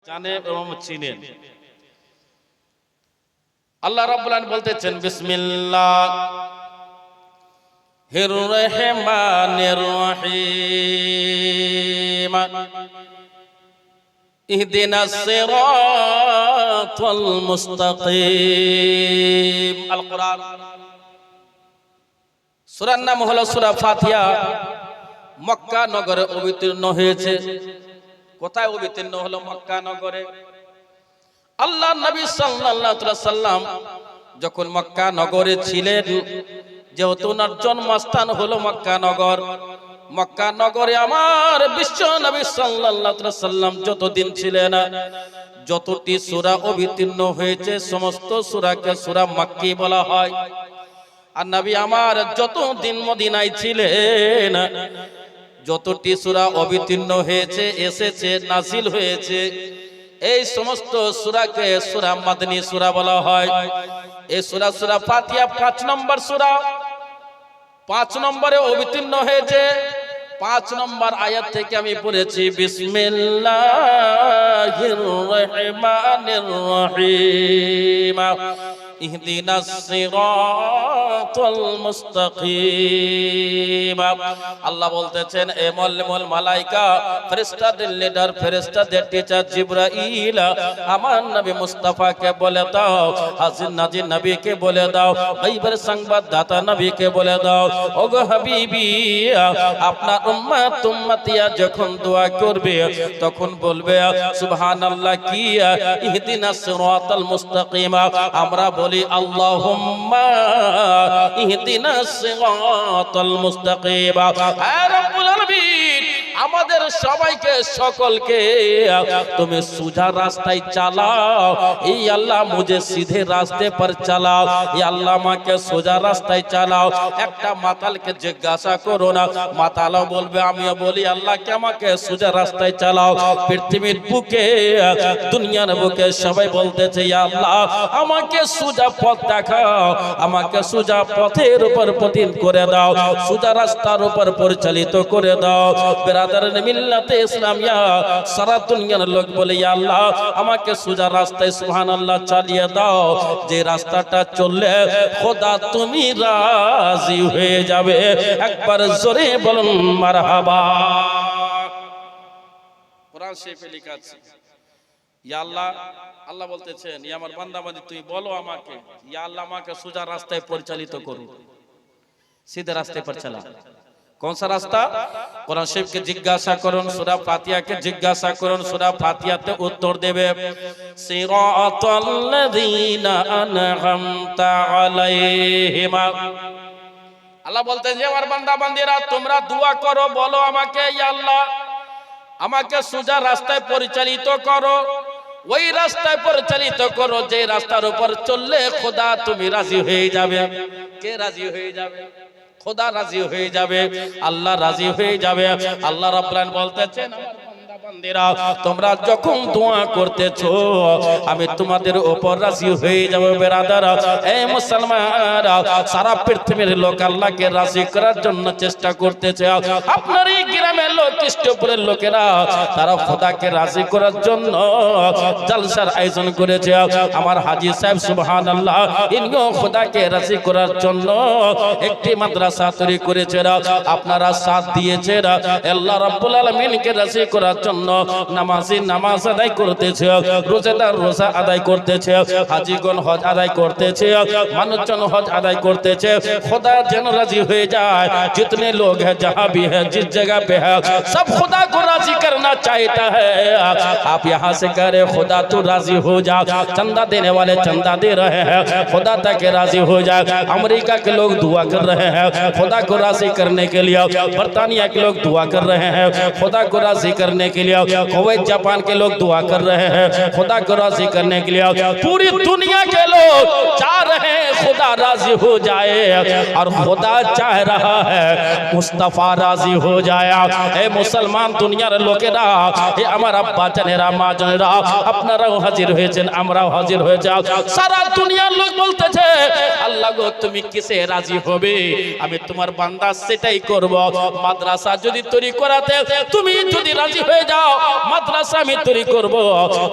জানে এবং চিনেন। আল্লাহ রাব্বুল আলামিন বলতেছেন বিসমিল্লাহির রহমানির রহিম ইহদিনাস সিরাতাল মুস্তাকিম। আল কোরআন সূরার নাম হলো সূরা ফাতিহা। মক্কা নগরে অবতীর্ণ হয়েছে। কোথায় অবতীর্ণ হলো? মক্কা নগরে। আল্লাহ নবী সাল্লাল্লাহু আলাইহি সাল্লাম যখন মক্কা নগরে ছিলেন, যেহেতু ওনার জন্মস্থান হলো মক্কা নগর, মক্কা নগরে আমার বিশ্ব নবী সাল্লাল্লাহু আলাইহি সাল্লাম যতদিন ছিলেন, যতটি সূরা অবতীর্ণ হয়েছে সমস্ত সূরাকে সূরা মাক্কি বলা হয়। আর নবী আমার যতদিন মদিনায় ছিলেন, যতটি সূরা অবতীর্ণ হয়েছে, এসেছে, নাজিল হয়েছে, এই সমস্ত সূরাকে সূরা মাদনী সূরা বলা হয়। এই সূরা সূরা ফাতিহা 5 নম্বর সূরা, 5 নম্বরে অবতীর্ণ হয়েছে। 5 নম্বর আয়াত থেকে আমি পড়েছি বিসমিল্লাহির রহমানির রহিম ইহদিনাস সিরাতাল মুস্তাকিম। আল্লাহ বলতেছেন, এ মুআল্লিমুল মালায়েকা, ফেরেশতাদের লিডার, ফেরেশতাদের টিচার জিবরাইল, আমার নবী মুস্তাফাকে বলে দাও, হাজির নাজির নবীকে বলে দাও, গায়বের সংবাদদাতা নবীকে বলে দাও, ওগো হাবিবি, আপনার উম্মত উম্মতিয়া যখন দোয়া করবে তখন বলবে সুবহানাল্লাহ কি ইহদিনাস সিরাতাল মুস্তাকিম। আমরা বলি আল্লাহুম্মা ইহদিনাস সিরাতাল মুস্তাকিম। হে রব্বুল আলামিন, আমাদের সবাইকে সকলকে তুমি সোজা রাস্তায় চালাও। এই আল্লাহ মুঝে সিধে রাস্তে पर চালাও। এই আল্লাহ আমাকে সোজা রাস্তায় চালাও। একটা মাতালকে জিজ্ঞাসা করো না, মাতালও বলবে, আমিও বলি আল্লাহকে আমাকে সোজা রাস্তায় চালাও। পৃথিবীর বুকে, দুনিয়ার বুকে সবাই বলতেছে ইয়া আল্লাহ আমাকে সোজা পথ দেখাও, আমাকে সোজা পথের উপর পথিন করে দাও, সোজা রাস্তার উপর পরিচালিত করে দাও। মিল্লাতে ইসলামিয়া সারা দুনিয়ার লোক বলে ইয়া আল্লাহ আমাকে সোজা রাস্তায় সুবহানাল্লাহ চালিয়ে দাও, যে রাস্তাটা চললে খোদা তুমি রাজি হয়ে যাবে। একবার জোরে বলুন মারহাবা। কোরআন শরীফে লেখা আছে ইয়া আল্লাহ, আল্লাহ বলতেছেন ইয়া আমার বান্দা বান্দি তুমি বলো আমাকে, ইয়া আল্লাহ আমাকে সোজা রাস্তায় পরিচালিত করো, सीधे रास्ते पर चला। कौन सा रास्ता? कुरान शरीफ के जिज्ञासा करुन, सूरा फातिहा के जिज्ञासा करुन, सूरा फातिहा ते उत्तर देवे सिराताल्लाযীনা আন'আমতা আলাইহিম। আল্লাহ বলতেন যে আমার বান্দা বান্দিরা তোমরা দোয়া করো, বলো আমাকে ইয়া আল্লাহ আমাকে সোজা রাস্তায় পরিচালিত করো, ওই রাস্তায় পরিচালিত করো যে রাস্তার উপর চললে খোদা তুমি রাজি হয়ে যাবে। কে রাজি হয়ে যাবে? খোদা রাজি হয়ে যাবে, আল্লাহ রাজি হয়ে যাবে। আল্লাহ রাব্বুল আলামিন বলতেছেন আমার বান্দা বান্দিরা তোমরা যখন দোয়া করতেছো আমি তোমাদের উপর রাজি হয়ে যাব। বেরাদার, এই মুসলমানরা, সারা পৃথিবীর লোক আল্লাহকে রাজি করার জন্য চেষ্টা করতেছে। আপনার এই গ্রামের লোক, কৃষ্ণপুরের লোকেরা, তারা খোদাকে রাজি করার জন্য জলসার আয়োজন করেছে। আমার হাজী সাহেব সুবহানাল্লাহ ইনিও খোদাকে রাজি করার জন্য একটি মাদ্রাসা তৈরি করেছে। আপনারা সাথ দিয়েছে। আল্লাহ রাব্বুল আলামিনকে রাজি করার জন্য নামাজি নামাজ আদায় করতেছে, রোজাদার রোজা আদায় করতেছে, হাজীগণ হজ আদায় করতেছে, মানুষজন হজ আদায় করতেছে। খোদা যেন রাজি হয়ে যায়। जितने लोग हैं जहां भी है, जिस जगह पे है, सब खुदा को राजी करना चाहता है। आप यहाँ से कह रहे खुदा तू राजी हो जा। चंदा देने वाले चंदा दे रहे हैं, खुदा तक राजी हो जाए। अमेरिका के लोग दुआ कर रहे हैं खुदा को राजी करने के लिए, बर्तानिया के लोग दुआ कर रहे हैं खुदा को राजी करने के लिए, कुवैत जापान के लोग दुआ कर रहे हैं खुदा को राजी करने के लिए। पूरी दुनिया के लोग चाह रहे हैं खुदा राजी हो जाए, और खुदा चाह रहा है मुस्तफा राजी हो जाए। ए मुसलमान दुनियार लोकेरा, ए আমার আব্বা জানেরা, মা জানেরা, আপনারাও হাজির হয়েছেন, আমরাও হাজির হয়ে যাও। সারা দুনিয়ার লোক বলতেছে আল্লাহ গো তুমি কিসে রাজি হবে? আমি তোমার বান্দা সেটাই করব। মাদ্রাসা যদি তৈরি করাতে তুমি যদি রাজি হয়ে যাও, মাদ্রাসা আমি তৈরি করব,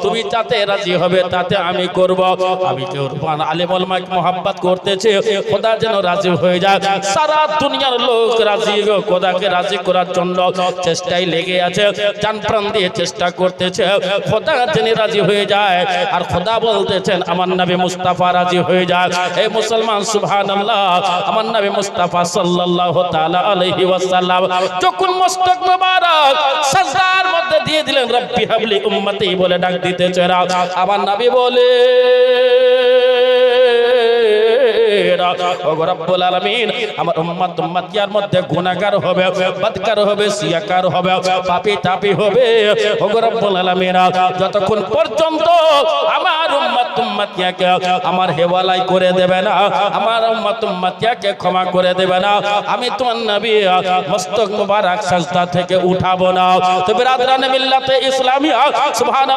তুমি যাতে রাজি হবে তাতে আমি করব। আমি কেউ আলেম ওলামাকে মোহাব্বত করতেছে, খোদা যেন রাজি হয়ে যায়। সারা দুনিয়ার লোক রাজি, খোদাকে রাজি করার জন্য চেষ্টায় লেগে আছে, জান প্রাণ দিয়ে চেষ্টা করতেছে, খোদা যেন রাজি হয়ে যায়। আর খোদা বলতেছেন আমার নবী মুস্তাফা রাজি হয়ে যায়। এই মুসলমান সুবহানাল্লাহ, আমার নবী মুস্তাফা সাল্লাল্লাহু তাআলা আলাইহি ওয়াসাল্লাম যখন মস্তক মোবারক সাজদার মধ্যে দিয়ে দিলেন, রব্বি হাবলি উম্মতি বলে ডাক দিতেছে, আমার নবী বলে ওগো রব্বুল আলামিন, আমার উম্মত উম্মতিয়ার মধ্যে গুনাহগার হবে, বদকার হবে, সিয়াকার হবে, পাপী তাপী হবে। ওগো রব্বুল আলামিন, যতক্ষণ পর্যন্ত আমার উম্মত উম্মতিয়াকে আমার হেওয়ালাই করে দেবে না, আমার উম্মত উম্মতিয়াকে ক্ষমা করে দেবে না, আমি তোমার নবী মস্তক মুবারক সাজদা থেকে উঠাবো না। তো बिरादरान मिल्लत इस्लामिया सुभान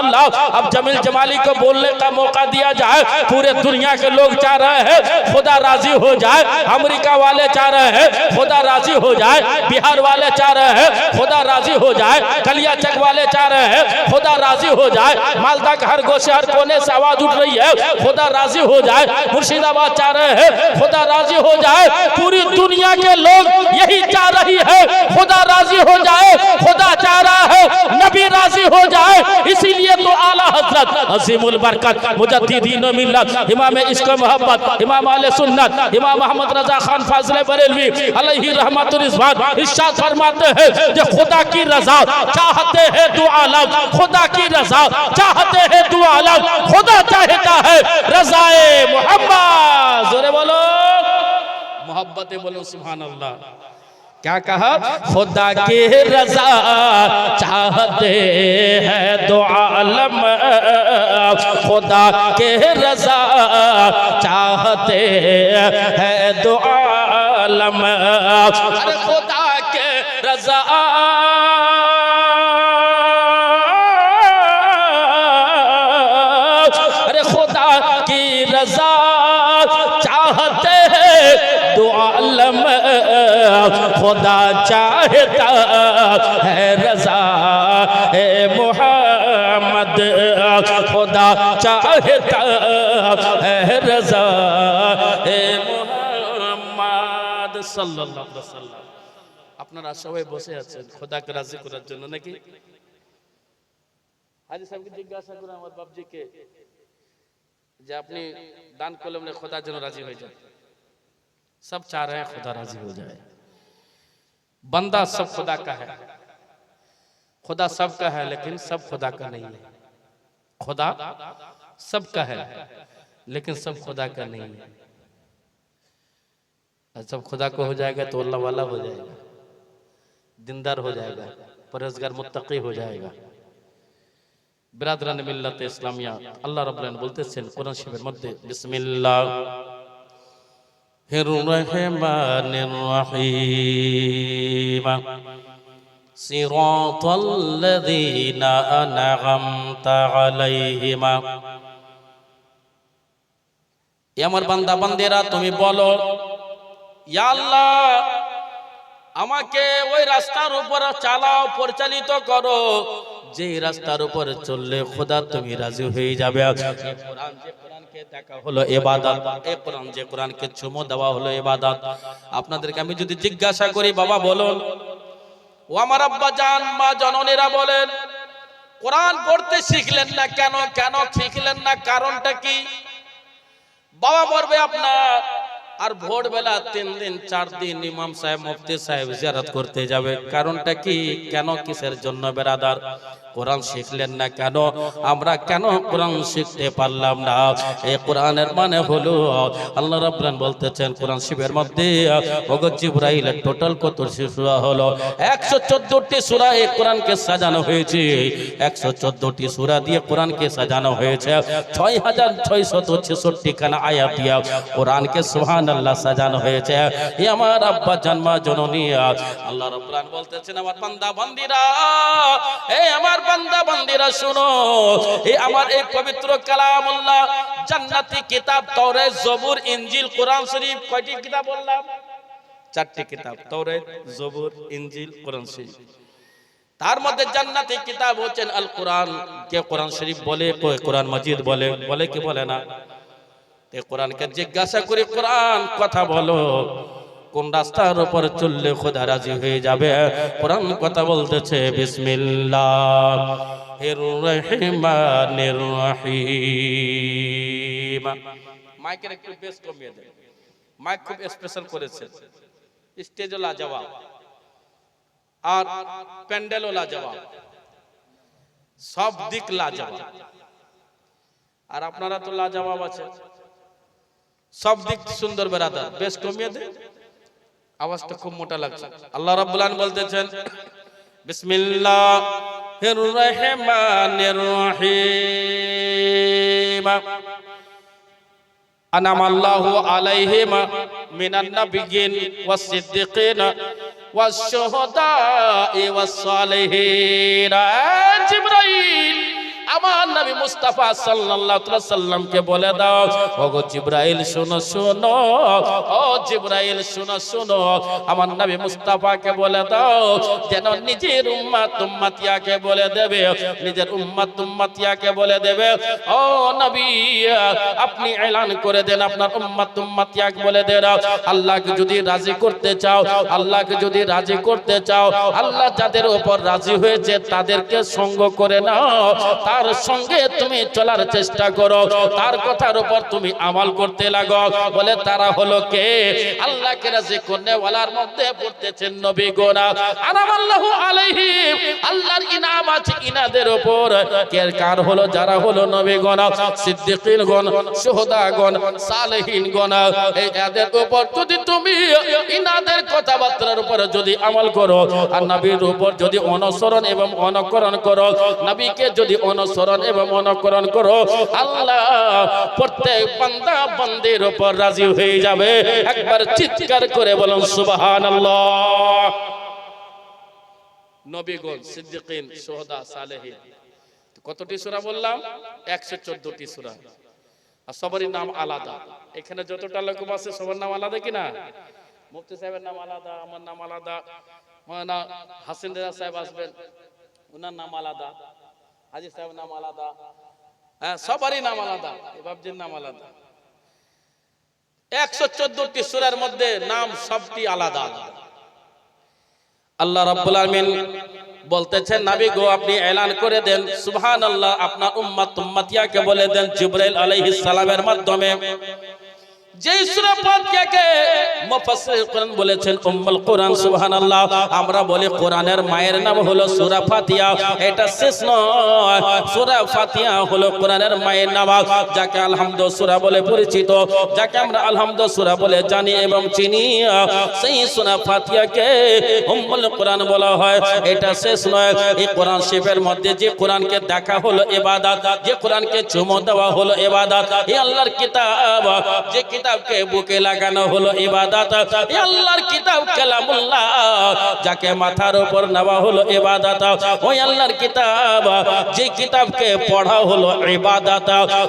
अल्लाह। अब जमील जमाली को बोलने का मौका दिया जाए, पूरे दुनिया के लोग चाह रहे हैं खुदा राजी हो जाए, अमेरिका वाले चाह रहे हैं खुदा राजी हो जाए, बिहार वाले चाह रहे हैं खुदा राजी हो जाए, कलियाचक वाले चाह रहे हैं खुदा राजी हो जाए, मालदा के हर गोशे हर कोने से आवाज उठ रही है खुदा राजी हो जाए, मुर्शिदाबाद चाह रहे हैं खुदा राजी हो जाए, पूरी दुनिया के लोग यही चाह रही है खुदा राजी हो जाए, खुदा चाह रहा है नबी राजी हो जाए। इसीलिए तो आला हजरत अजीमुल बरकत मुजद्दिदीन मिल्लत इमाम इश्क मोहब्बत इमाम आले सुन्नत इमाम मोहम्मद रजा खान फाज़िले बरेलवी अलैहि रहमतुल रिज़वान इरशाद फरमाते हैं जो खुदा की रजा चाहते हैं दो आलम, खुदा की रजा चाहते हैं दो आलम, खुदा चाहता है रज़ाए मोहम्मद। जोरे बोलो मोहब्बते बोलो सुभान अल्लाह। क्या कहा? खुदा की रजा चाहते हैं दो आलम, खुदा के रजा चाहते हैं दो आलम, अरे खुदा के रजा अरे खुदा की रजा चाहते हैं दो आलम, खुदा चाहता है रज़ा है मोहम्मद, खुदा चाहता है रज़ा है मोहम्मद সাল্লাল্লাহু আলাইহি ওয়াসাল্লাম। আপনারা সবাই বসে আছেন খোদাকে রাজি করার জন্য নাকি? হাজী সাহেবকে জিজ্ঞাসা করুন আমার বাপজিকে যে আপনি দান করলে খোদার জন্য রাজি হয়ে যায়। सब चाह रहे हैं खुदा राजी हो जाए। बंदा सब खुदा का है, खुदा सब का है लेकिन सब खुदा का नहीं है। खुदा सब का है लेकिन सब खुदा का नहीं है। सब खुदा को हो जाएगा तो अल्लाह वाला हो जाएगा, दीनदार हो जाएगा, परहेजगार मुत्तकी हो जाएगा। बिरादरान मिल्लत इस्लामिया अल्लाह रब्बुल आलमीन बोलतेছেন কোরআন শরীফের মধ্যে বিসমিল্লাহ الرحمن الرحيم صراط الذين أنعمت عليهم। আমার বান্দা বান্দেরা তুমি বলো ইয়া আল্লাহ আমাকে ওই রাস্তার উপর চালাও, পরিচালিত করো যে রাস্তার উপর চললে খোদা তুমি রাজি হয়ে যাবে। কোরআন যে কোরআনকে দেখা হলো ইবাদত, এই কোরআন যে কোরআনকে চুমো দেওয়া হলো ইবাদত। আপনাদেরকে আমি যদি জিজ্ঞাসা করি বাবা বলুন, ও আমার আব্বা জান মা জননীরা বলেন কোরআন পড়তে শিখলেন না কেন? কেন শিখলেন না? কারণটা কি? বাবা বলবে আপনার আর ভোরবেলা 3 দিন 4 দিন ইমাম সাহেব মুফতি সাহেব জিয়ারত করতে যাবে, কারণটা কি? কেন কিসের জন্য বেরাদার? কোরআন শিখলেন না কেন? আমরা কেন কোরআন শিখতে পারলাম না? এই কোরআনের মানে হলো আল্লাহ রাব্বুল আলামিন বলতেছেন কোরআন শরীফের মধ্যে ওগো জিবরাইল টোটাল কত সূরা হলো? 114টি সূরা এই কোরআনকে সাজানো হয়েছে। 114টি সূরা দিয়ে কোরআনকে সাজানো হয়েছে। 6666 খানা আয়াত দিয়ে কোরআনকে সুবহানাল্লাহ সাজানো হয়েছে। এই আমার আব্বা জানমা জননী আল্লাহ রাব্বুল আলামিন বলতেছেন আমার বান্দা বান্দিরা, এই আমার বান্দা বান্দিরা শুনো, এই আমার এই পবিত্র কালামুল্লাহ জান্নাতি কিতাব তাওরাত জবুর ইনজিল কোরআন শরীফ কয়টি কিতাব বললাম? 4টি কিতাব, তাওরাত জবুর ইনজিল কোরআন শরীফ। তার মধ্যে জান্নাতি কিতাব হচ্ছেন আল কোরআন। কে কোরআন শরীফ বলে, কোরআন মাজিদ বলে, বলে কি বলে না? এই কোরআনকে জিজ্ঞাসা করি, কোরআন কথা বলো, কোন রাস্তার উপর চললে খোদা রাজি হয়ে যাবে? কোরআন কথা বলতেছে বিসমিল্লাহির রহমানির রহিম। মাইকের একটু বেস কমিয়ে দেন, মাইক খুব স্পেশাল করেছে, স্টেজও লাজবাব আর প্যান্ডেলও লাজবাব, সব দিক লাজবাব। আর আপনারা তো লাজবাব আছে, সব দিক সুন্দর। বেরাদার বেশ কমিয়ে দে, আওয়াজটা খুব মোটা লাগছে। আল্লাহ রাব্বুল আলামিন বলতেছেন বিসমিল্লাহির রহমানির রহিম। আনামাল্লাহু আলাইহিম মিনান নাবিয়্যিন ওয়াস সিদ্দিকিন ওয়াস শুহাদা'i ওয়াস সালিহিন। জিবরাইল, আমার নবী মুস্তাফা সাল্লাল্লাহু আলাইহি সাল্লামকে বলে দাও, ওগো জিবরাইল শোনো শোনো, ও জিবরাইল শোনো শোনো, আমার নবী মুস্তাফাকে বলে দাও যেন নিজের উম্মত উম্মতিয়াকে বলে দেবে, নিজের উম্মত উম্মতিয়াকে বলে দেবে, ও নবী আপনি এলান করে দেন আপনার উম্মত উম্মতিয়াকে বলে দেন, আল্লাহকে যদি রাজি করতে চাও, আল্লাহকে যদি রাজি করতে চাও, আল্লাহ যাদের উপর রাজি হয়েছে তাদেরকে সঙ্গ করে নাও, তার সঙ্গে তুমি চলার চেষ্টা করো, তার কথার উপর তুমি আমল করতে লাগো। বলে তারা হলো কে? আল্লাহকে রাজি করনে ওয়ালার মধ্যে পড়তেছেন নবীগণ। আনামাল্লাহু আলাইহিম, আল্লাহর ইনাম আছে ইনাদের উপর। কে কার হলো? যারা হলো নবীগণ, সিদ্দিকীনগণ, শুহাদাগণ, সালেহিনগণ। এই এদের উপর যদি তুমি ইনাদের কথাবার্তার উপর যদি আমল করো, আর নবীর উপর যদি অনুসরণ এবং অনুকরণ করো, নবীকে যদি অনুসরণ এবং অনুকরণ করো, আল্লাহ প্রত্যেক বান্দা বান্দির উপর রাজি হয়ে যাবে। একবার চিৎকার করে বলুন সুবহানাল্লাহ। নবীগণ, সিদ্দিকীন, শুহাদা, সালেহিন, কতটি সূরা বললাম? 114টি সূরা। আর সবারই নাম আলাদা। এখানে যতটা লোক আছে সবার নাম আলাদা কিনা? মুফতি সাহেবের নাম আলাদা, আমার নাম আলাদা, মাওলানা হাসিন রেজা সাহেব আসবেন, ওনার নাম আলাদা, হাজী সাহেবের নাম আলাদা, হ্যাঁ সবারই নাম আলাদা, বাবজির নাম আলাদা। 114টি সূরার মধ্যে নাম সবটি আলাদা আলাদা। আল্লাহ রাব্বুল আলামিন বলতেছেন নবী গো আপনি এলান করে দেন সুবহানাল্লাহ, আপনার উম্মত উম্মতিয়াকে বলে দেন জিবরাইল আলাইহিস সালামের মাধ্যমে। যেই সূরা ফাতিহাকে মুফাসসির কোরআন বলেছেন উম্মুল কোরআন, সুবহানাল্লাহ। আমরা বলি কোরআনের মায়ের নাম হলো সূরা ফাতিহা, এটা শেষ নয়। সূরা ফাতিহা হলো কোরআনের মায়ের নাম, যাকে আলহামদু সূরা বলে পরিচিত, যাকে আমরা আলহামদু সূরা বলে জানি এবং চিনি। সেই সূরা ফাতিহাকে উম্মুল কোরআন বলা হয়। এটা শেষ নয়, এই কোরআন শরীফের মধ্যে যে কোরআনকে দেখা হলো ইবাদত, যে কোরআনকে চুমো দেওয়া হলো ইবাদত, এই আল্লাহর কিতাব, যে কিতাবকে বুকে লাগানো হলো ইবাদত, এই আল্লাহর কিতাব কালামুল্লাহ, যাকে মাথার উপর নেওয়া হলো ইবাদত, ওই আল্লাহর কিতাব, যে কিতাবকে পড়া হলো ইবাদত,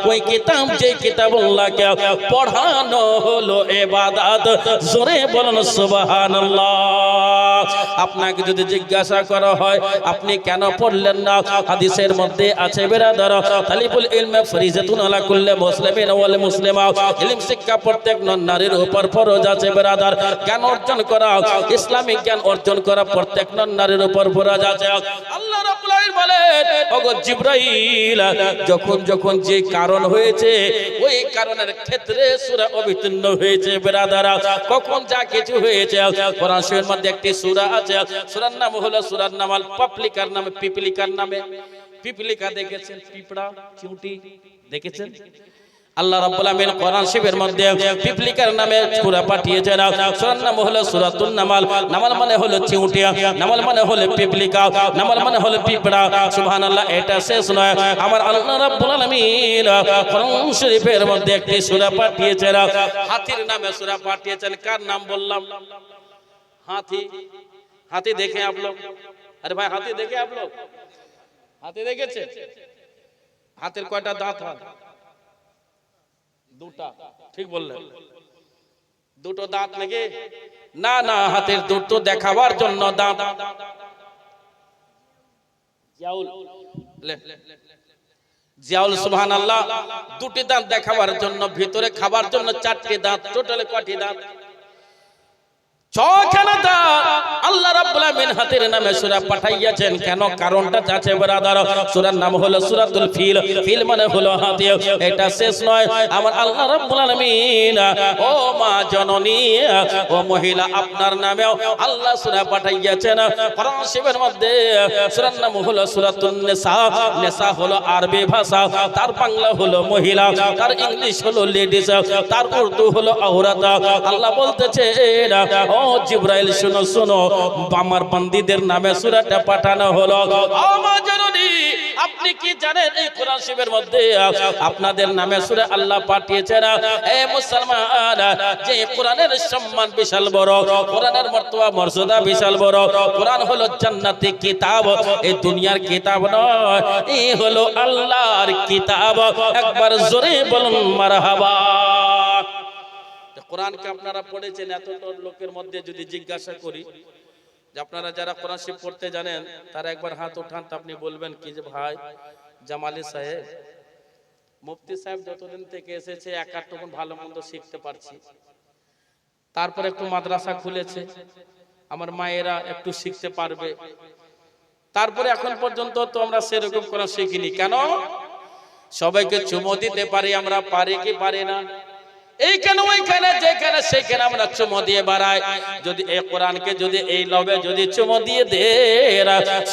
ওই কিতাব যে কিতাবুল্লাহকে পড়ানো হলো ইবাদত। জোরে বলুন সুবহানাল্লাহ। আপনাকে যদি জিজ্ঞাসা করা হয় আপনি কেন পড়লেন না, হাদিসের মধ্যে আছে বেরাদার, তালিবুল ইলমে ফরিজাতুন আলা কুল্লি মুসলিমিন ওয়াল মুসলিমা, ইলম শিক্ষা প্রত্যেক নারীর উপর ফরজ আছে বেরাদার। জ্ঞান অর্জন করা, ইসলামিক জ্ঞান অর্জন করা প্রত্যেক নারীর উপর ফরজ আছে। আল্লাহ রাব্বুল আলামিন বলেন ওগো জিবরাইল, যখন যখন যে কারণ হয়েছে ওই কারণের ক্ষেত্রে সূরা অবতীর্ণ হয়েছে বেরাদারা। কখন যা কিছু হয়েছে, কোরআন শরীফের মধ্যে একটি সূরা আছে, সূরার নাম হলো সূরার নাম আল পাপলিকার নামে, পিপলিকার নামে। পিপলিকা দেখেছেন? পিপড়া, চিউটি দেখেছেন? আল্লাহ রাব্বুল আলামিন কোরআন শরীফের মধ্যে পিপলিকার নামে সূরা পাঠিয়েছেন। সূরার নাম হলো সূরাতুন নামাল। নামাল মানে হলো চিউটিয়া, নামাল মানে হলো পিপলিকা, নামাল মানে হলো পিপড়া। সুবহানাল্লাহ। এটা শেষ নয়, আমার আল্লাহ রাব্বুল আলামিন কোরআন শরীফের মধ্যে একটি সূরা পাঠিয়েছেন, হাতির নামে সূরা পাঠিয়েছেন। কার নাম বললাম? হাতি। হাতি দেখে आप लोग? अरे भाई हाथी देखे आप लोग? हाथी দেখেছে? হাতের কয়টা দাঁত হয়? দুটা। ঠিক বললেন, দুটো দাঁত নাকি? না না, হাতের দুটো দেখাবার জন্য দাঁত। জিয়াউল জিয়াউল সুবহানাল্লাহ, দুটি দাঁত দেখাবার জন্য, ভিতরে খাবার জন্য চারটি দাঁত, টোটালে কয়টি দাঁত? ছখানা দাঁত। আল্লাহ রাব্বুল আলামিন হাতের নামে সূরা পাঠাইয়াছেন কেন? কারণটা আছে ব্রাদার। সূরার নাম হলো সূরাতুল ফিল। ফিল মানে হলো হাতি। এটা শেষ নয়, আমার আল্লাহ রাব্বুল আলামিন ও মা জননী, ও মহিলা, আপনার নামেও আল্লাহ সূরা পাঠাইয়াছেন। কোরআন শরীফের মধ্যে সূরার নাম হলো সূরাতুন নিসা। নিসা হলো আরবি ভাষা, তার বাংলা হলো মহিলা, তার ইংলিশ হলো লেডিস, তার উর্দু হলো আওরাত। আল্লাহ বলতেছে ও জিবরাইল শুনো শুনো, আমার বান্দীদের নামে সূরাটা পাঠানো হলো। ও মা জননী, আপনি কি জানেন এই কোরআন শরীফের মধ্যে আপনাদের নামে সূরা আল্লাহ পাঠিয়েছেন? এ মুসলমান, যে কোরআনের সম্মান বিশাল বড়, কোরআনের মর্তবা মর্যাদা বিশাল বড়। কোরআন হলো জান্নাতি কিতাব, এই দুনিয়ার কিতাব নয়, এই হলো আল্লাহর কিতাব। একবার জোরে বলুন মারহাবা। কোরআনকে আপনারা পড়েছেন, এত লোকের মধ্যে যদি জিজ্ঞাসা করি যে আপনারা যারা কোরআন শরীফ পড়তে জানেন তারা একবার হাত উঠান, তো আপনি বলবেন কি যে ভাই জামালি সাহেব, মুফতি সাহেব যতদিন থেকে এসেছে এক আধটুকুন ভালো মন্দ শিখতে পারছি, তারপর একটু মাদ্রাসা খুলেছে, আমার মায়েরা একটু শিখতে পারবে, তারপরে এখন পর্যন্ত তো আমরা সেরকম কোরআন শিখিনি। কেন? সবাইকে চুমো দিতে পারি আমরা, পারি কি পারি না? এইখানে ওইখানে যেখানে সেখানে আমরা চুমো দিয়ে বাড়াই। যদি এই কোরআনকে যদি এই লবে যদি চুমো দিয়ে দে,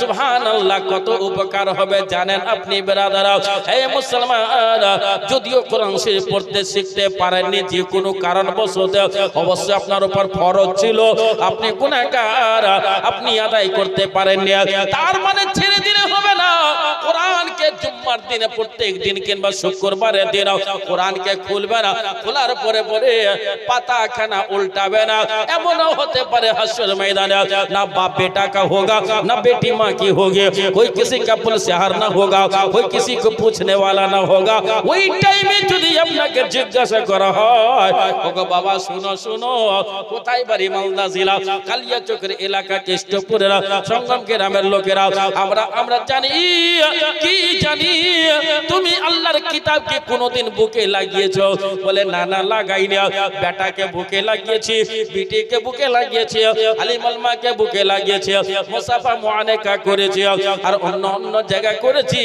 সুবহানাল্লাহ, কত উপকার হবে জানেন আপনি ব্রাদার? হে মুসলমান, যদিও কোরআন শরীফ পড়তে শিখতে পারেননি যে কোনো কারণবশত, অবশ্যই আপনার উপর ফরজ ছিল, আপনি গুনাহগার, আপনি আদায় করতে পারেননি, তার মানে ছেড়ে দিলে হবে না। কোরআনকে জুম্মার দিনে প্রত্যেক দিন কিংবা শুক্রবারের দিন কোরআনকে খুলবে না, খোলার পরে পরে পাতা খানা উল্টাবে না। এমনও হতে পারে হাসর मैदान ना बाप बेटा का होगा ना बेटी माँ की होगी, कोई किसी का पुल से हार ना होगा, कोई किसी को पूछने वाला ना होगा। वही टाइम যদি আপনাকে জিজ্ঞাসা করা হয়, ওগো বাবা শুনো শুনো, কোথায় বাড়ি? মালদা জেলা কালিয়াচকের এলাকা কেষ্টপুরের সংগম গ্রামের লোকেরা আমরা জানি কি জানি, তুমি আল্লাহর কিতাবকে কোনোদিন বুকে লাগিয়েছো? বলে না না লাগাইনি, বেটাকে বুকে লাগিয়েছি, বিটিকে বুকে লাগিয়েছি, আলিম আলমাকে বুকে লাগিয়েছি, মুসাফা মুআনাকা করেছি, আর অন্য অন্য জায়গা করেছি,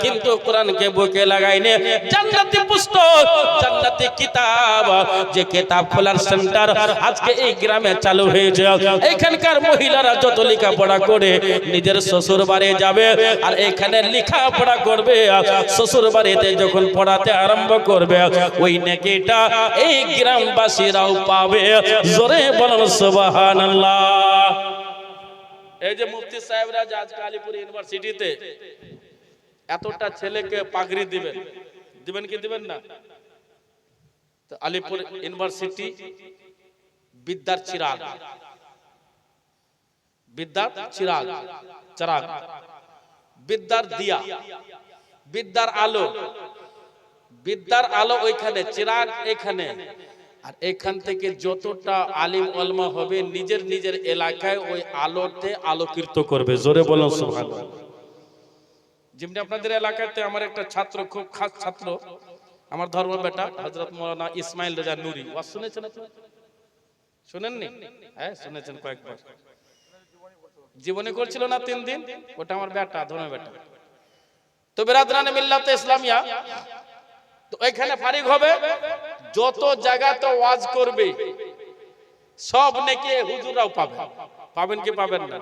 কিন্তু কোরআনকে বুকে লাগাইনি। জান্নাতি পুস্তক, জান্নাতি কিতাব, যে কিতাব খোলার সেন্টার আজকে এই গ্রামে চালু হয়েছে। এখানকার মহিলারা যত লেখাপড়া করে নিজের শ্বশুর বাড়ি যাবে, আর এখানে লেখাপড়া করবে, শ্বশুর বাড়িতে যখন পড়াতে আরম্ভ করবে, ওই নেকিটা এই গ্রামবাসীরাও পাবে। জোরে বলুন সুবহানাল্লাহ। এই যে মুফতি সাহেবরা আজকে আলিপুর ইউনিভার্সিটিতে এতটা ছেলেকে পাগড়ি দিবেন, দিবেন কি দিবেন না? তো আলিপুর ইউনিভার্সিটি বিদ্যার চিরাগ, বিদ্যার চিরাগ, চিরাগ, বিদ্যার দিয়া, বিদ্যার আলো, বিদ্যার আলো ওইখানে, চিরাগ এখানে। আর এখান থেকে যতটা আলিম ওলামা হবে নিজের নিজের এলাকায় ওই আলোতে আলোকিত করবে। জোরে বলুন সুবহানাল্লাহ। যেমনি আপনাদের এলাকাতে আমার একটা ছাত্র, খুব খাস ছাত্র, আমার ধর্ম বেটা হযরত মাওলানা ইসমাইল রেজা নুরি, ওয়াজ শুনেছেন আপনি? শুনেননি? হ্যাঁ শুনেছেন কয়েকবার। জীবনী করছিল না 3 দিন, ওটা আমার বেটা, ধর্ম বেটা। তো বিরাদরানে মিল্লাতে ইসলামিয়া, তো এখানে ফারিক হবে, যত জায়গাতে ওয়াজ করবে সব নেকি হুজুররাও পাবে। পাবেন কি পাবেন না?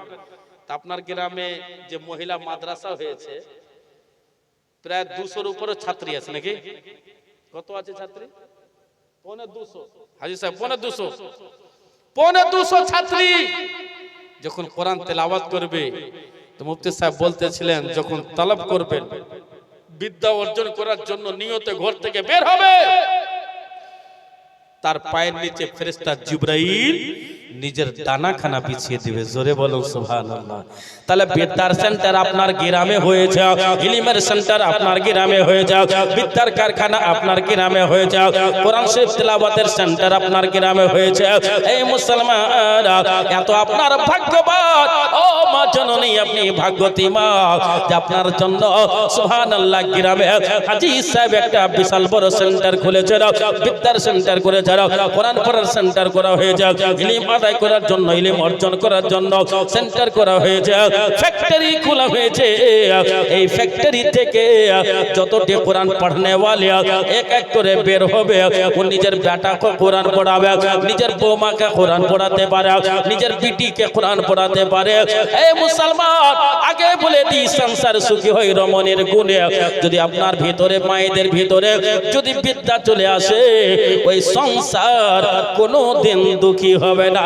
তা আপনার গ্রামে যে মহিলা মাদ্রাসা হয়েছে প্রায় 200-র উপরে ছাত্রী আছে নাকি? কত আছে ছাত্রী? 250। হাজী সাহেব 250 ছাত্রী যখন কোরআন তেলাওয়াত করবে, তো মুফতি সাহেব বলতেছিলেন যখন তলব করবেন, বিদ্যা অর্জন করার জন্য নিয়তে ঘর থেকে বের হবে, তার পায়ের নিচে ফেরেশতা জিবরাইল নিজের দানা খানা পিছিয়ে দিবে। জোরে বলুন সুবহানাল্লাহ। তাহলে বিদ্যার সেন্টার আপনার গ্রামে হয়ে যাও, ইলমের সেন্টার আপনার গ্রামে হয়ে যাও, বিদ্যার কারখানা আপনার গ্রামে হয়ে যাও, কোরআন শরীফ তেলাওয়াতের সেন্টার আপনার গ্রামে হয়ে যাও। এই মুসলমানরা এত আপনার ভাগ্যবান, ও মা জননী আপনি ভাগ্যবতী মা, যে আপনার জন্য সুবহানাল্লাহ গ্রামে হাজী সাহেব একটা বিশাল বড় সেন্টার খুলেছে, বিদ্যার সেন্টার করেছে, কোরআন পড়ার সেন্টার করা হয়ে যাক, ইলম আদায় করার জন্য, ইলম অর্জন করার জন্য সেন্টার করা হয়েছে, ফ্যাক্টরি খোলা হয়েছে। এই ফ্যাক্টরি থেকে যতটি কোরআন পড়নে ওয়ালি এক এক করে বের হবে, ও নিজের বেটাকে কোরআন পড়াবে, নিজের বৌমাকে কোরআন পড়াতে পারে, নিজের বিটিকে কোরআন পড়াতে পারে। এই মুসলমান, আগে বলে দিই সংসার সুখী হয় রমণের গুণে। যদি আপনার ভিতরে, মায়েদের ভিতরে যদি বিদ্যা চলে আসে, ওই সংসার কোনো দিন দুঃখী হবে না।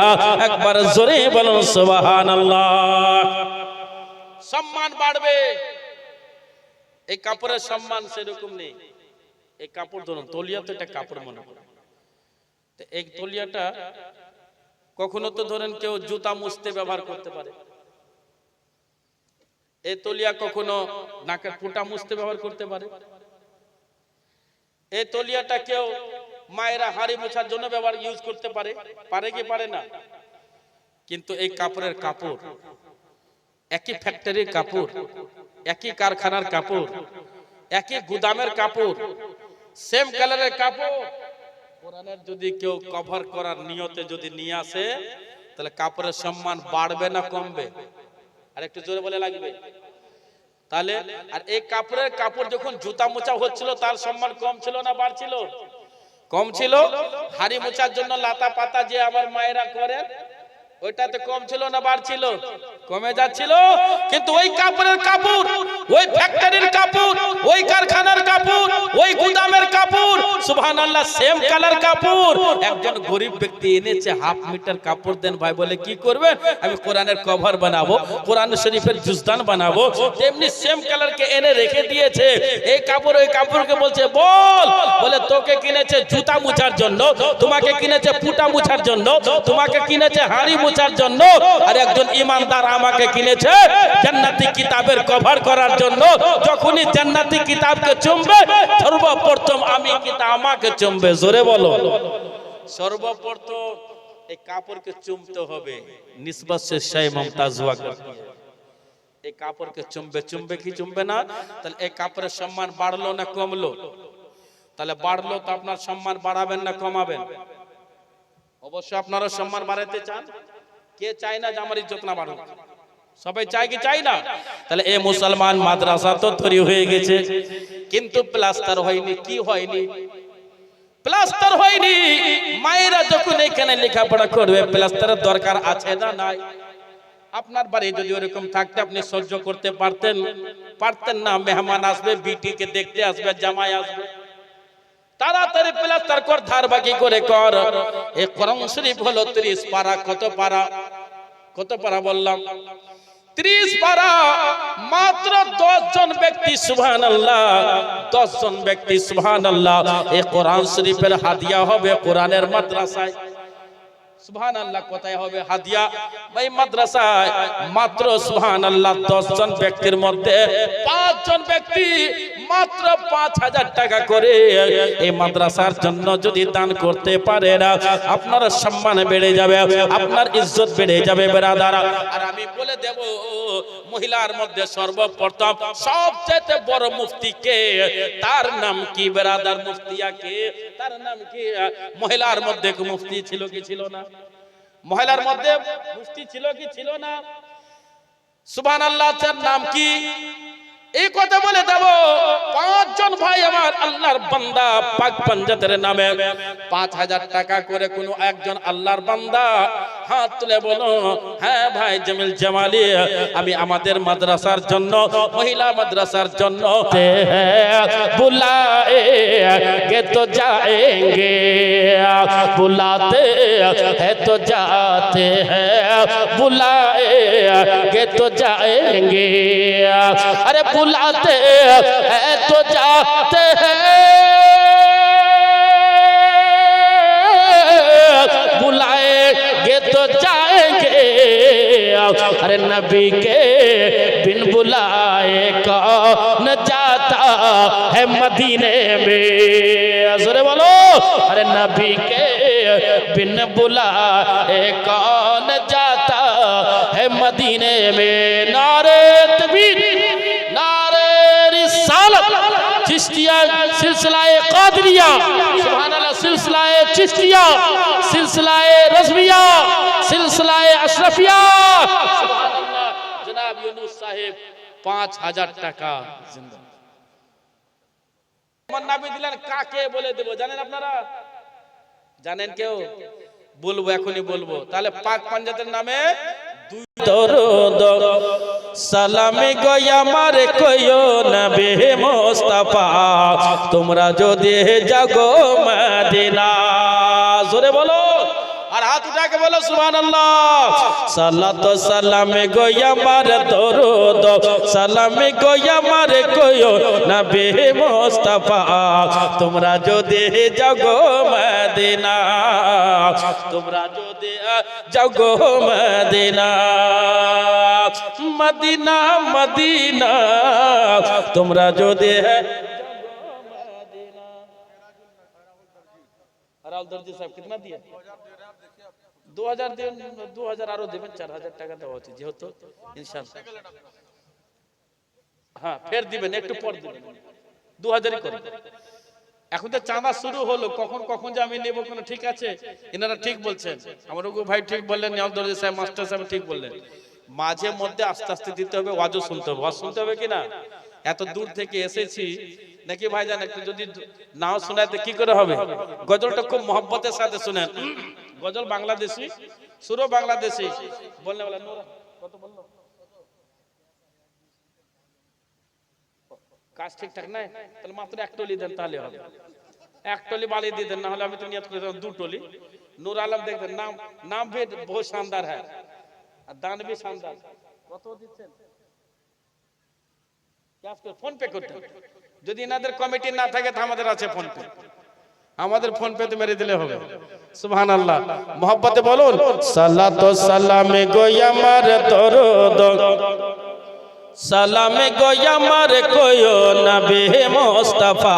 একবার জোরে বলুন সুবহানাল্লাহ। সম্মান বাড়বে। এই কাপড়ের সম্মান সেরকম নেই। এই কাপড় ধরুন, তলিয়া তো একটা কাপড় মনে করে, এই তলিয়াটা কখনো তো ধরেন কেউ জুতা মুছতে ব্যবহার করতে পারে, এই তলিয়া কখনো নাকের ফুটা মুছতে ব্যবহার করতে পারে, এই তলিয়াটা কেউ মায়েরা হাড়ি মোছার জন্য ব্যবহার ইউজ করতে পারে, পারে কি পারে না? কিন্তু এই কাপড়ের কাপড়, একই ফ্যাক্টরির কাপড়, একই কারখানার কাপড়, একই গুদামের কাপড়, সেম কালারের কাপড়, কোরআনের যদি কেউ কভার করার নিয়তে যদি নিয়ে আসে, তাহলে কাপড়ের সম্মান বাড়বে না কমবে? আর একটু জোরে বলে লাগবে তাহলে। আর এই কাপড়ের কাপড় যখন জুতা মোছা হচ্ছিল, তার সম্মান কম ছিল না বাড়ছিল? কম ছিল। হাড়ি মোছার জন্য লাতা পাতা যে আমার মায়েরা করে, ওইটাতে কম ছিল না বাড়ছিল? কমে যাচ্ছিল। কিন্তু ওই কাপড়ের কাপড়, ওই ফ্যাক্টরির কাপড়, ওই কারখানার কাপড়, ওই গুদামের কাপড়, সুবহানাল্লাহ, সেম কালার কাপড়। একজন গরিব ব্যক্তি এনেছে, হাফ মিটার কাপড় দেন ভাই, বলে কি করবেন? আমি কোরআনের কভার বানাবো, কোরআন শরীফের জুজদান বানাবো। তেমনি সেম কালারকে এনে রেখে দিয়েছে। এই কাপড় ওই কাপড়কে বলছে বল, বলে তোকে কিনেছে জুতা মুছার জন্য, তোমাকে কিনেছে ফুটা মুছার জন্য, তোমাকে কিনেছে হাড়ি মুছার জন্য, আর একজন ইমানদার আমাকে কিনেছে জান্নাতি কিতাবের কভার করার জন্য। যখনই জান্নাতি কিতাবকে চুমবে, সর্বপ্রথম আমি কিতাব আমাকে চুমবে। জোরে বলো। সর্বপ্রথম এই কাপড়কে চুমতে হবে। নিসবত সে শাহ মুমতাজ হুয়া করতি है। এই কাপড়কে চুমবে, চুমবে কি চুমবে না? তাহলে এই কাপড়ের সম্মান বাড়লো না কমলো? তাহলে বাড়লো তো আপনার সম্মান বাড়াবেন না কমাবেন? অবশ্যই আপনারা সম্মান বাড়াতে চান। কে চায় না যে আমার ইজ্জত না বাড়ুক? সবাই চায় কি চায় না? তাহলে এই মুসলমান মাদ্রাসা তো তৈরি হয়ে গেছে, কিন্তু প্লাস্টার হয়নি। কি হয়নি? প্লাস্টার হয়নি। মায়েরা যখন এখানে লেখাপড়া করবে, প্লাস্টারের দরকার আছে না নাই? আপনার বাড়ি যদি ওরকম থাকতে আপনি সহ্য করতে পারতেন? পারতেন না। মেহমান আসবে, বিটিকে দেখতে আসবে, জামাই আসবে, তাড়াতাড়ি প্লাস্টার কর, ধার বাকি করে কর। এই কোরআন শরীফ হলো 30 পারা। কত পারা? কত পারা বললাম? 30 পারা। মাত্র 10 জন ব্যক্তি সুবহানাল্লাহ, 10 জন ব্যক্তি সুবহানাল্লাহ, এই কোরআন শরীফের হাদিয়া হবে কোরআনের মাদ্রাসায়। সুবহানাল্লাহ। কোথায় হবে হাদিয়া? এই মাদ্রাসায়। মাত্র সুবহানাল্লাহ 10 জন ব্যক্তির মধ্যে 5 জন ব্যক্তি মাত্র 5000 টাকা করে এই মাদ্রাসার জন্য যদি দান করতে পারে না, আপনার সম্মান বেড়ে যাবে, আপনার ইজ্জত বেড়ে যাবে ব্রাদার। আর আমি বলে দেব, মহিলার মধ্যে সর্বপ্রথম সবচেয়ে বড় মুফতি কে? তার নাম কি ব্রাদার? মুফতিয়া কে? তার নাম কি? মহিলার মধ্যে মুফতি ছিল কি ছিল না? মহিলার মধ্যে মুফতি ছিল কি ছিল না? সুবহানাল্লাহ। তার নাম কি? এই কথা বলে দেব। 5 জন ভাই আমার আল্লাহর বান্দা, পাক পাঞ্জাতের নামে 5000 টাকা করে কোন একজন আল্লাহর বান্দা হাত তুলে বলো, হ্যাঁ ভাই জামিল জামালি, আমি আমাদের মাদ্রাসার জন্য, মহিলা মাদ্রাসার জন্য বুলাए गे तो जाएंगे, बुलाते हैं तो जाते हैं, बुलाए गे तो जाएंगे, अरे बुलाते हैं तो जाते हैं, बुलाएंगे तो नबी के बिन बुलाए कौन जाता है मदीने में। जोरे बोलो, अरे नबी के बिन बुलाए कौन जाता है मदीने में। नारे तकबीर, नारे रिसालत, चिश्तिया सिलसिलाए कादरिया, सुभान अल्लाह, सिलसिलाए चिश्तिया, सिलसिलाए रज़विया, सिलसिलाए अशरफिया, सुभान अल्लाह। जनाब यूनुस साहेब 5000 টাকা জিন্দা। আমার নবী দিলেন কাকে বলে দেব জানেন আপনারা? জানেন কেউ? বলবো, এখনই বলবো। তাহলে পাক পাঞ্জাতের নামে দুই দরুদ সালামে গো আমার কইও নবী মুস্তাফা, তোমরা যদি জাগো মদিনা। জোরে বলো, আর হাত উঠাকে বলো সুবহানাল্লাহ। সালাত সালামে গো আমার দরুদ সালামে গো আমার কইও নবী মুস্তাফা, তোমরা যদি জাগো মদিনা, তোমরা যদি জাগো মদিনা। मदीना मदीना তোমরা যদি রাউল দর্জি সাহেব कितना दिए? 2000 দেন, 2000 আরো দেবেন, 4000 টাকা দেওয়া উচিত যেহেতু ইনশাআল্লাহ। হ্যাঁ ফের দিবেন, একটু পর দিবেন, 2000ই করুন। এখন তো চাঁদা শুরু হলো, কখন কখন যে আমি নেব কোনো ঠিক আছে? এনারা ঠিক বলছেন, আমার ভাই ঠিক বললেন, রাউল দর্জি সাহেব, মাস্টার সাহেব ঠিক বললেন। মাঝে মধ্যে আস্তে আস্তে দিতে হবে, ওয়াজও শুনতে হবে। ওয়াজ শুনতে হবে কিনা? এত দূর থেকে এসেছি নাকি ভাইজান, একটু যদি নাও শোনাতে কি করে হবে? গজলটা খুব মহব্বতের সাথে শুনেন। গজল বাংলাদেশি, সুরও বাংলাদেশি। বললে বলেন কত বললো? কাজ ঠিকঠাক নাই, তাহলে মাত্র এক টলি দেন, তাহলে হবে। এক টলি বাড়িয়ে দিয়ে দেন, না হলে আমি তো নিয়ত করে 2 টলি। নূর আলম দেখবেন, নাম নাম भी बहुत शानदार है আর দান भी शानदार। কত দিচ্ছেন? ফোন পে করতে হবে। যদি এনাদের কমিটি না থাকে তো আমাদের আছে ফোন পে, আমাদের ফোন পে তে মেরে দিলে হবে। সুবহানাল্লাহ। মোহাব্বতে বলুন, সালাত ও সালামে গো আমার দরুদ সালামে গো আমার কইও নবী মুস্তাফা,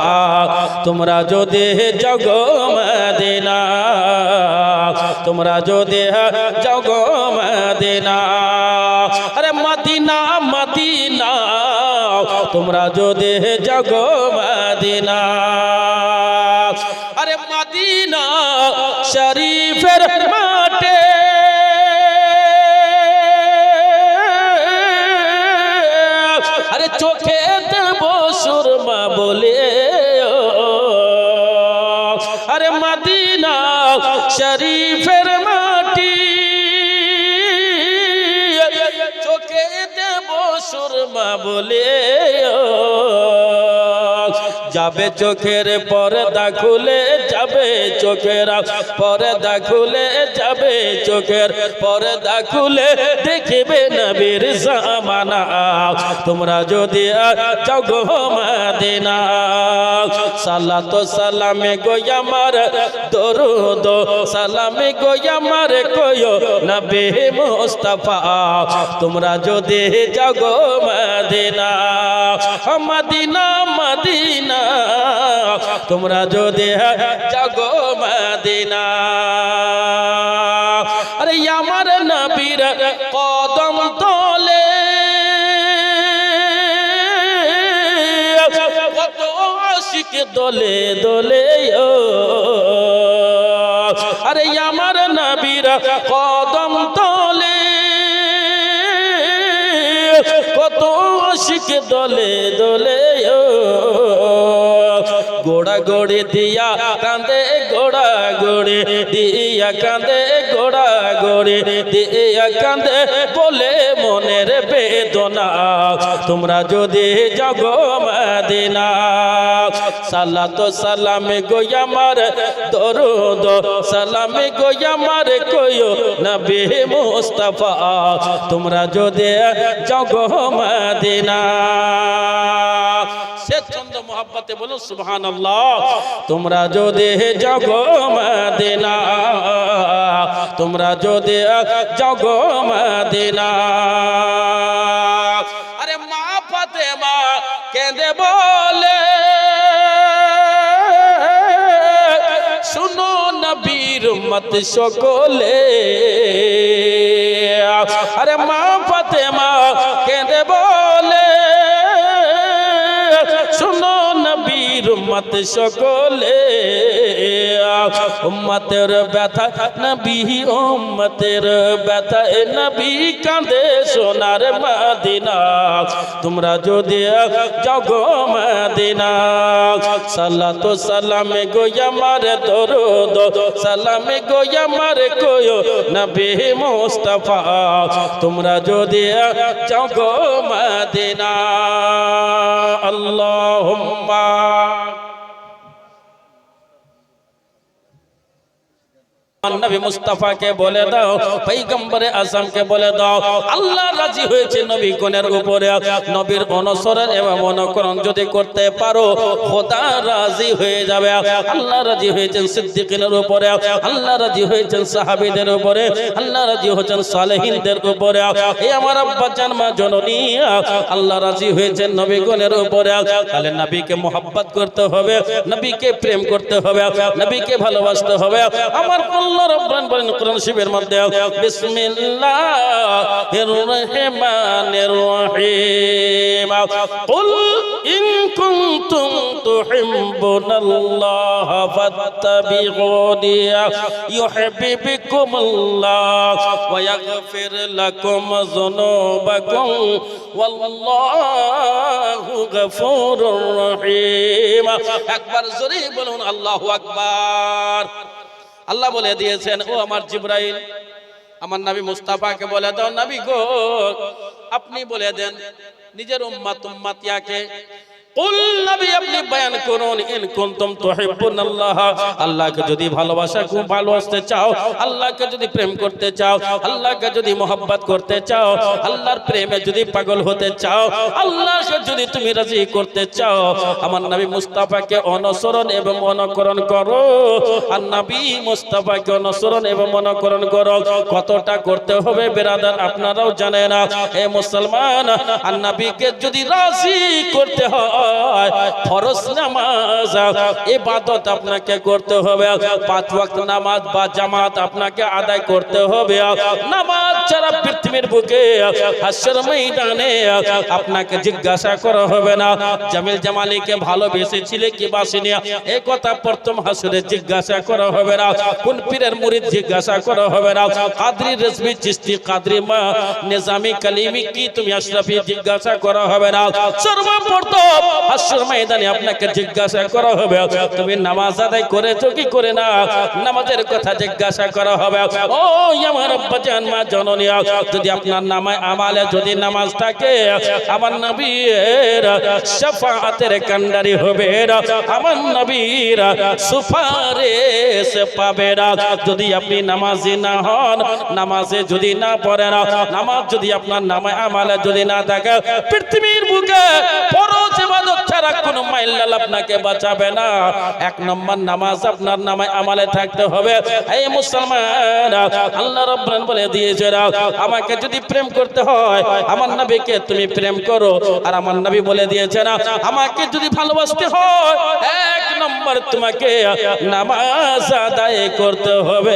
তোমরা যদি জাগো মদিনা, তোমরা যদি জাগো মদিনা। আরে মদিনা মদিনা তোমরা যদি জাগো মদিনা। আরে মদিনা শরীফের মাঠে আরে চোখে দেব সুরমা বলে, আরে মদিনা শরীফের মাটি চোখে দেব সুরমা বলে। যাবে চোখের পর্দা খুলে, যাবে চোখের পর্দা খুলে, যাবে চোখের পর্দা খুলে, দেখিবে নবীর জামানা। তোমরা যদি জাগো মদিনা, সালাত ও সালামে গো আমার দরুদ সালামে গো আমার কইও নবী মুস্তাফা, তোমরা যদি জাগো মদিনা। মদিনা মদিনা তোমরা যদি জাগো মদিনা। আরে আমার নবীর কদম তলে কত আশিক দোলে দোলে, আরে আমার নবীর কদম তলে কত আশিক দোলে দোলে। গোড়া গোড়ে দিয়া কাঁদে, গোড়া গোড়ে দিয়া কাঁদে, গোড়া গোড়ে দিয়া কাঁদে, বলে মনের বেদনা। তোমরা যদি জাগো মদিনা, সালাত ও সালামে গো আমার দরুদ সালামে গো আমার কইও নবী মুস্তাফা, তোমরা যদি জাগো মদিনা। স্বচ্ছন্দ মোহাব্বতে বলুন সুবহানাল্লাহ। তোমরা যদি জাগো মদিনা, তোমরা যদি জাগো মদিনা। উম্মত সকলে। আরে মা ফাতেমা কেঁদে বলে, শুনো নবীর উম্মত সকলে, উম্মতের ব্যথা নবী, উম্মতের ব্যথা নবী কাঁদে সোনার মদিনা। তোমরা যদি যাও গো মদিনা, সালাতু সালামে গো আমার দরুদ সালামে গো আমার কয়ো নবী মুস্তাফা। তোমরা যদি যাও গো মদিনা, আল্লাহুম্মা নবী মুস্তাফাকে বলে দাও, পয়গম্বরে আযমকে বলে দাও, আল্লাহ রাজি হয়েছে নবী কোনের উপরে। নবীর অনুসরণ এবং অনুকরণ যদি করতে পারো, খোদা রাজি হয়ে যাবে। আল্লাহ রাজি হয়েছেন সিদ্দিকীনের উপরে, আল্লাহ রাজি হয়েছেন সাহাবীদের উপরে, আল্লাহ রাজি হয়েছেন সালেহিনদের উপরে। এই আমার আব্বা জান মা জননী, আল্লাহ রাজি হয়েছেন নবী কোনের উপরে। তাহলে নবীকে মোহাব্বত করতে হবে, নবীকে প্রেম করতে হবে, নবীকে ভালোবাসতে হবে। আমার আল্লাহ রাব্বুল বলেন কোরআন শরীফের মধ্যে, বিসমিল্লাহির রহমানির রহিম, কুল ইন কুনতুম তুহিব্বুনাল্লাহ ফাত্তাবিউনি ইউহিব্বুকুমুল্লাহ ওয়া ইয়াগফির লাকুম যুনুবাকুম ওয়াল্লাহু গফুরুর রহিম। একবার জোরে বলুন আল্লাহু আকবার। আল্লাহ বলে দিয়েছেন, ও আমার জিবরাইল, আমার নবী মুস্তাফাকে বলে দাও, নবী গো আপনি বলে দেন নিজের উম্মত উম্মতিয়াকে, কুল নবী আপনি বয়ান করুন, ইন কুনতুম তুহিব্বুনাল্লাহ, আল্লাহকে যদি ভালোবাসতে চাও, আল্লাহকে যদি প্রেম করতে চাও, আল্লাহকে যদি মোহাব্বত করতে চাও, আল্লাহর প্রেমে যদি পাগল হতে চাও, আল্লাহকে যদি তুমি রাজি করতে চাও, আমার নবী মুস্তাফাকে অনুসরণ এবং অনুকরণ করো। আর নবী মুস্তাফাকে অনুসরণ এবং অনুকরণ করো। কতটা করতে হবে বিরাদার আপনারাও জানেন। হে মুসলমান, আর নবীকে যদি রাজি করতে হয়, ফরজ নামাজ ইবাদত আপনাকে করতে হবে, 5 ওয়াক্ত নামাজ বা জামাত আপনাকে আদায় করতে হবে। নামাজ ছাড়া পৃথিবীর বুকে হাসর ময়দানে আপনাকে জিজ্ঞাসা করা হবে না জামিল জামালিকে ভালোবেসেছিলে কি বাসিনি, এই কথা প্রথম হাসরে জিজ্ঞাসা করা হবে না। কোন পীরের মুরিদ জিজ্ঞাসা করা হবে না। কাদরি রেজভি চিশতি কাদরি মা নিজামি কালিমি কি তুমি আশরাফি জিজ্ঞাসা করা হবে না। সর্বপ্রথম হাসর ময়দানে আপনাকে জিজ্ঞাসা করা হবে তুমি নামাজ আদায় করেছো কি করে না, নামাজের কথা জিজ্ঞাসা করা হবে। ও আমার আব্বা জান মা জননী, যদি আপনার নামায় আমালে যদি নামাজ থাকে, আমার নবীর শাফাআতের কান্ডারি হবে, আমার নবীর সুপারিশ পাবে না। যদি আপনি নামাজি না হন, নামাজে যদি না পড়েন, নামাজ যদি আপনার নামায় আমালে যদি না থাকে, পৃথিবীর বুকে ফরজ ইবাদত ছাড়া কোনো মাইল আপনাকে বাঁচাবে না। 1 নম্বর নামাজ আপনার নামায় আমালে থাকতে হবে। এই মুসলমান, আল্লাহ রাব্বুল বলে দিয়েছে, আমাকে যদি প্রেম করতে হয়, আমার নবীকে তুমি প্রেম করো। আর আমার নবী বলে দিয়েছে না, আমাকে যদি ভালোবাসতে হয়, 1 নম্বর তোমাকে নামাজ আদায় করতে হবে।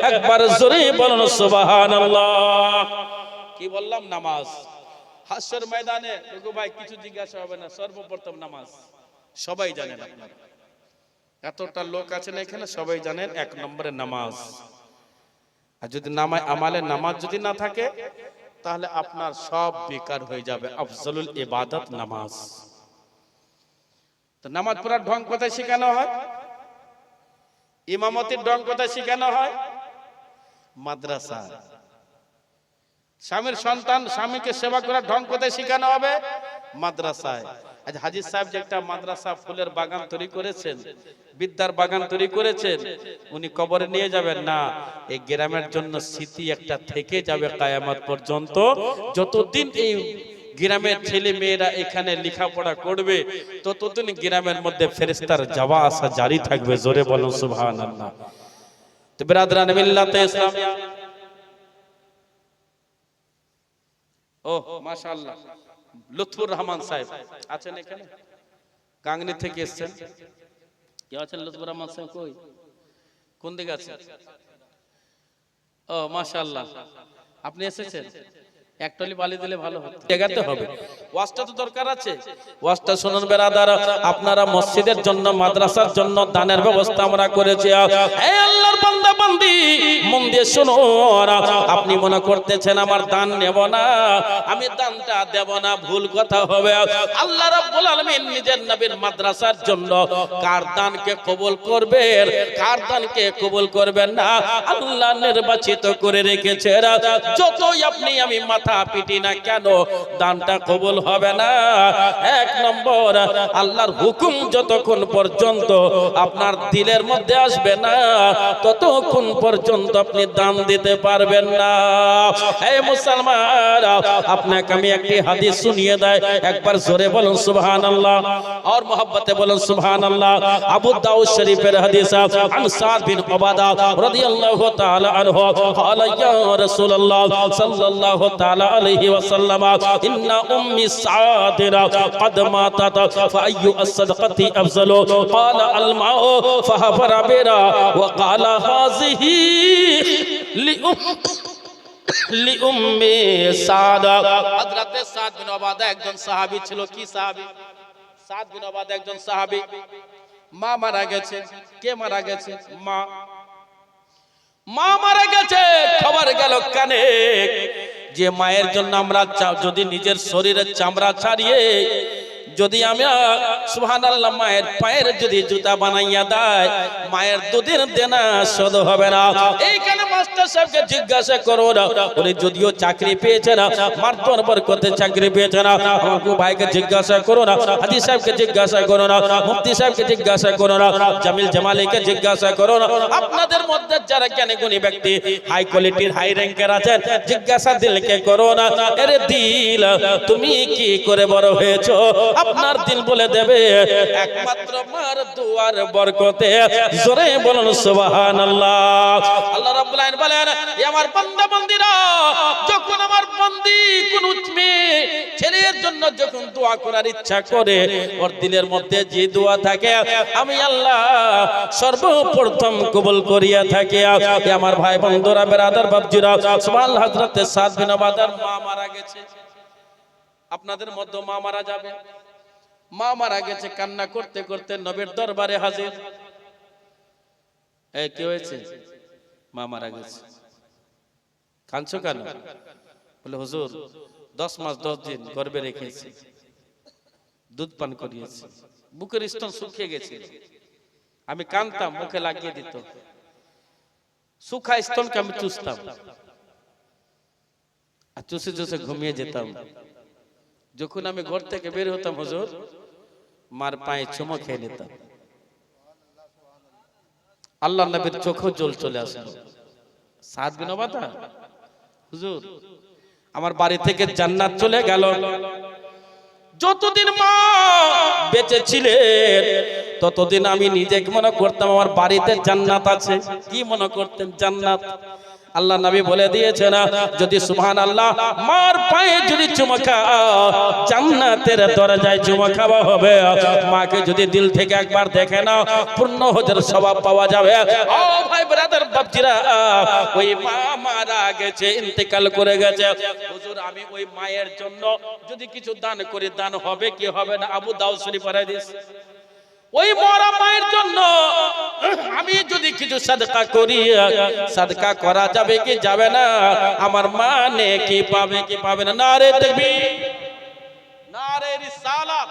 একবার জোরে বলুন সুবহানাল্লাহ। কি বললাম? নামাজ। হাসর ময়দানে রঘু ভাই কিছু জিজ্ঞাসা হবে না, সর্বপ্রথম নামাজ। সবাই জানেন, আপনারা এতটা লোক আছেন এখানে, সবাই জানেন 1 নম্বরে নামাজ। আর যদি নামায় আমালে নামাজ যদি না থাকে, তাহলে আপনার সব বেকার হয়ে যাবে। আফজলুল ইবাদত নামাজ। তো নামাজ পড়ার ঢং কোথায় শেখানো হয়? ইমামতির ঢং কোথায় শেখানো হয়? মাদ্রাসা। স্বামীর সন্তান স্বামীকে সেবা করার ঢং কোথায় শেখানো হবে? মাদ্রাসায়। আজ হাজী সাহেব যে একটা মাদ্রাসা ফুলের বাগান তৈরি করেছেন, বিদ্যার বাগান তৈরি করেছেন, উনি কবরে নিয়ে যাবেন না, এই গ্রামের জন্য স্মৃতি একটা থেকে যাবে কিয়ামত পর্যন্ত। যতদিন এই গ্রামের ছেলে মেয়েরা এখানে লেখাপড়া করবে, ততদিন গ্রামের মধ্যে ফেরেশতার যাওয়া আসা জারি থাকবে। জোরে বলুন সুবহানাল্লাহ। তো বিরাদরানে মিল্লাতে ইসলামিয়া, ও মাশাআল্লাহ, লুৎফুর রহমান সাহেব আছেন এখানে, গাংনী থেকে এসেছেন। কে আছেন লুৎফুর রহমান সাহেব? কই, কোন দিকে আছেন? ও মাশাআল্লাহ, আপনি এসেছেন, একটলি বালি দিলে ভালো হতো। জায়গাতে হবে, ওয়াজটা তো দরকার আছে। ওয়াজটা শুনুন বেরাদার, আপনারা মসজিদের জন্য, মাদ্রাসার জন্য দানের ব্যবস্থা আমরা করেছি। এই আল্লাহর বান্দা বান্দি মন দিয়ে শুনুন, আপনি মনে করতেছেন আমার দান নেব না, আমি দানটা দেব না, ভুল কথা হবে। আল্লাহ রাব্বুল আলামিন নিজের নবীর মাদ্রাসার জন্য কার দানকে কবুল করবেন, কার দানকে কবুল করবেন না আল্লাহ নির্বাচিত করে রেখেছেন। যতই আপনি আমি মাথা পিটি না কেন, দানটা কবুল হবে না। এক নম্বর, আল্লাহর হুকুম যতক্ষণ পর্যন্ত আপনার দিলের মধ্যে আসবে না, ততক্ষণ পর্যন্ত আপনি দান দিতে পারবেন না। এই মুসলমান, আপনাকে আমি একটি হাদিস শুনিয়ে দেয়, একবার জোরে বলুন সুবহানাল্লাহ, আর মোহাব্বতে বলুন সুবহানাল্লাহ। আবু দাউদ শরীফের হাদিস, আন সাদ বিন উবাদা রাদিয়াল্লাহু তাআলা আনহু ক্বালা ইয়া রাসূলুল্লাহ সাল্লাল্লাহু তাআলা عليه وسلم إن أمي السعادرة قد ماتت فأي الصدقة أفضل قال الماء فحفر بئرا وقال هذه لأمي سعادة حضرت সাদ বিন উবাদা একজন সাহাবী ছিল। কি সাহাবী? সাদ বিন উবাদা একজন সাহাবী। মা মারা গেছে। কে মারা গেছে? মা। মা মারা গেছে, খবর গেল কানে যে মায়ের জন্য আমরা যদি নিজের শরীরের চামড়া ছাড়িয়ে যদি আমি সুবহানাল্লাহ মায়ের পায়ের যদি জুতা বানাইয়া দেয়, মায়ের দুধের দেনা শোধ হবে না। এইখানে মাস্টার সাহেবকে জিজ্ঞাসা করো না, উনি যদিও চাকরি পেয়েছে না, মার দরবার করতে চাকরি পেয়েছে না, আমাকে ভাইকে জিজ্ঞাসা করো না, হাজি সাহেবকে জিজ্ঞাসা করো না, মুফতি সাহেবকে জিজ্ঞাসা করো না, জামিল জামালিকে জিজ্ঞাসা করো না। আপনাদের মধ্যে যারা জ্ঞানী গুণী ব্যক্তি, হাই কোয়ালিটির হাই র‍্যাঙ্কের আছেন, জিজ্ঞাসা দিলকে করো না, আরে দিল তুমি কি করে বড় হয়েছো? আপনার দিল বলে দেবে একমাত্র মার দুয়ার বরকতে। জোরে বলুন সুবহানাল্লাহ। আল্লাহ রাব্বুল আলামিন বলেন, এ আমার বান্দা বান্দীরা, যখন আমার বান্দি কোন মেয়ে ছেলের জন্য যখন দোয়া করার ইচ্ছা করে, ওর দিলের মধ্যে যে দোয়া থাকে আমি আল্লাহ সর্বপ্রথম কবুল করিয়া থাকি। আমার ভাই বন্ধুরা, বেরাদার বাপজিরা, সুবহানাল্লাহ। হযরত সাদ বিন উবাদার মা মারা গেছে। আপনাদের মধ্যে মা মারা যাবে, মা মারা গেছে, কান্না করতে করতে নবীর দরবারে হাজির। এই কি হয়েছে? মা মারা গেছে। কাঁদছো কেন? বলে হুজুর 10 মাস 10 দিন গর্ভে রেখেছি, দুধ পান করিয়েছি, বুকের স্তন শুকিয়ে গেছে, আমি কাঁদতাম, মুখে লাগিয়ে দিত, শুকা স্তনকে আমি চুষতাম, আর চুষে চুষে ঘুমিয়ে যেতাম। যখন আমি ঘর থেকে বের হতাম হুজুর, মার পায়ে চুমো খেয়ে নিতাম। আল্লাহ নবীর চোখে জল চলে আসলো। সাদ বিন উবাদা, হুজুর আমার বাড়ি থেকে জান্নাত চলে গেল। যতদিন মা বেঁচে ছিলেন ততদিন আমি নিজেকে মনে করতাম আমার বাড়িতে জান্নাত আছে। কি মনে করতেন? জান্নাত। আল্লাহ নবী বলে দিয়েছেন, যদি সুবহানাল্লাহ মার পায়ে যদি চুমা খাও, জান্নাতের দরজায় চুমা খাওয়া হবে। মাকে যদি দিল থেকে একবার দেখে নাও, পূর্ণ হজের সওয়াব পাওয়া যাবে। ও ভাই ব্রাদার বাপজিরা, ওই মা মারা গেছে, ইন্তেকাল করে গেছে। হুজুর আমি ওই মায়ের জন্য যদি কিছু দান করি, দান হবে কি হবে না? আবু দাউদ শরীফের হাদিস। ওই মরা মায়ের জন্য আমি যদি কিছু সাদকা করি, সাদকা করা যাবে কি যাবে না? আমার মা নেকি পাবে কি পাবে না? নারে তাকবীর, নারে রিসালাত।